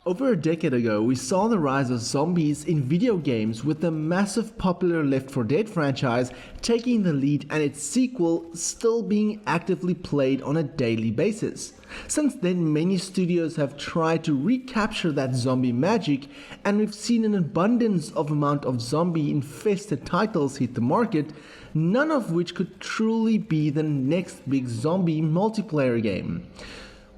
Over a decade ago, we saw the rise of zombies in video games, with the massive popular Left 4 Dead franchise taking the lead and its sequel still being actively played on a daily basis. Since then, many studios have tried to recapture that zombie magic, and we've seen an abundance of amount of zombie-infested titles hit the market, none of which could truly be the next big zombie multiplayer game.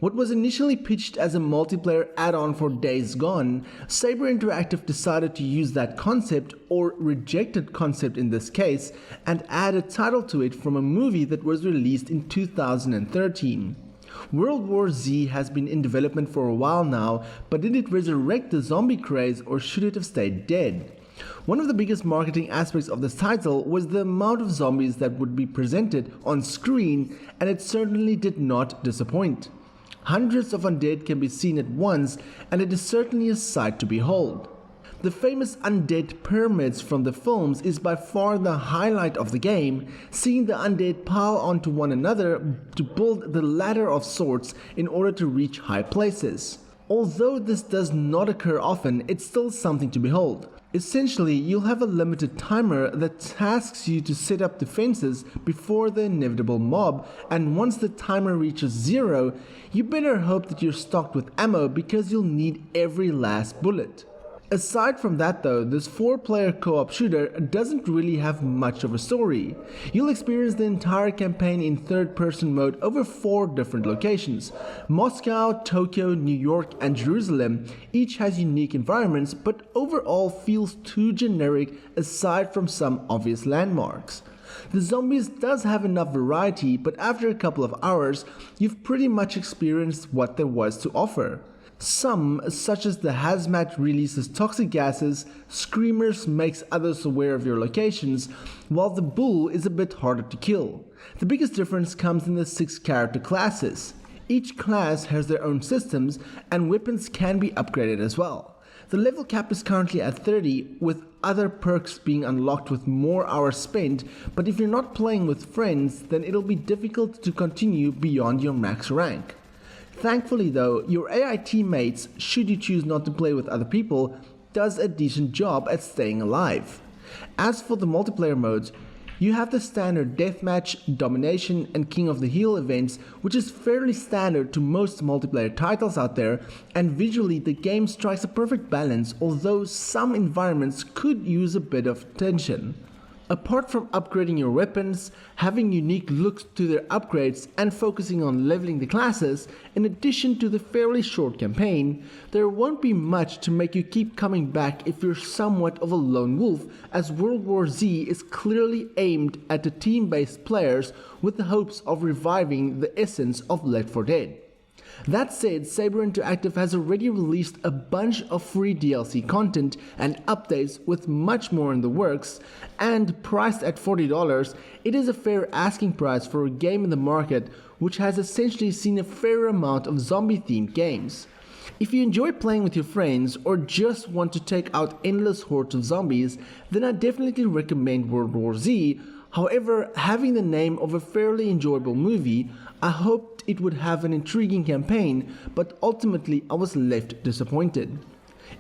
What was initially pitched as a multiplayer add-on for Days Gone, Saber Interactive decided to use that concept, or rejected concept in this case, and add a title to it from a movie that was released in 2013. World War Z has been in development for a while now, but did it resurrect the zombie craze, or should it have stayed dead? One of the biggest marketing aspects of this title was the amount of zombies that would be presented on screen, and it certainly did not disappoint. Hundreds of undead can be seen at once, and it is certainly a sight to behold. The famous undead pyramids from the films is by far the highlight of the game, seeing the undead pile onto one another to build the ladder of sorts in order to reach high places. Although this does not occur often, it's still something to behold. Essentially, you'll have a limited timer that tasks you to set up defenses before the inevitable mob, and once the timer reaches 0, you better hope that you're stocked with ammo, because you'll need every last bullet. Aside from that though, this 4-player co-op shooter doesn't really have much of a story. You'll experience the entire campaign in third-person mode over 4 different locations. Moscow, Tokyo, New York and Jerusalem each has unique environments, but overall feels too generic aside from some obvious landmarks. The zombies does have enough variety, but after a couple of hours, you've pretty much experienced what there was to offer. Some, such as the hazmat, releases toxic gases, screamers makes others aware of your locations, while the bull is a bit harder to kill. The biggest difference comes in the 6 character classes. Each class has their own systems, and weapons can be upgraded as well. The level cap is currently at 30, with other perks being unlocked with more hours spent, but if you're not playing with friends, then it'll be difficult to continue beyond your max rank. Thankfully though, your AI teammates, should you choose not to play with other people, does a decent job at staying alive. As for the multiplayer modes, you have the standard Deathmatch, Domination and King of the Hill events, which is fairly standard to most multiplayer titles out there, and visually the game strikes a perfect balance, although some environments could use a bit of attention. Apart from upgrading your weapons, having unique looks to their upgrades and focusing on leveling the classes, in addition to the fairly short campaign, there won't be much to make you keep coming back if you're somewhat of a lone wolf, as World War Z is clearly aimed at the team-based players with the hopes of reviving the essence of Left 4 Dead. That said, Saber Interactive has already released a bunch of free DLC content and updates, with much more in the works, and priced at $40, it is a fair asking price for a game in the market which has essentially seen a fair amount of zombie-themed games. If you enjoy playing with your friends, or just want to take out endless hordes of zombies, then I definitely recommend World War Z. However, having the name of a fairly enjoyable movie, I hoped it would have an intriguing campaign, but ultimately I was left disappointed.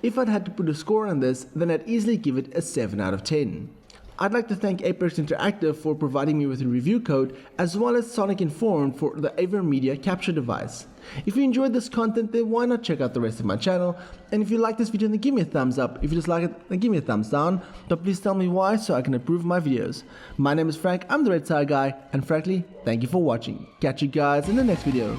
If I'd had to put a score on this, then I'd easily give it a 7 out of 10. I'd like to thank Apex Interactive for providing me with a review code, as well as Sonic Informed for the AverMedia capture device. If you enjoyed this content, then why not check out the rest of my channel, and if you like this video then give me a thumbs up, if you dislike it then give me a thumbs down, but please tell me why so I can improve my videos. My name is Frank, I'm the Red Tie Guy, and frankly, thank you for watching. Catch you guys in the next video.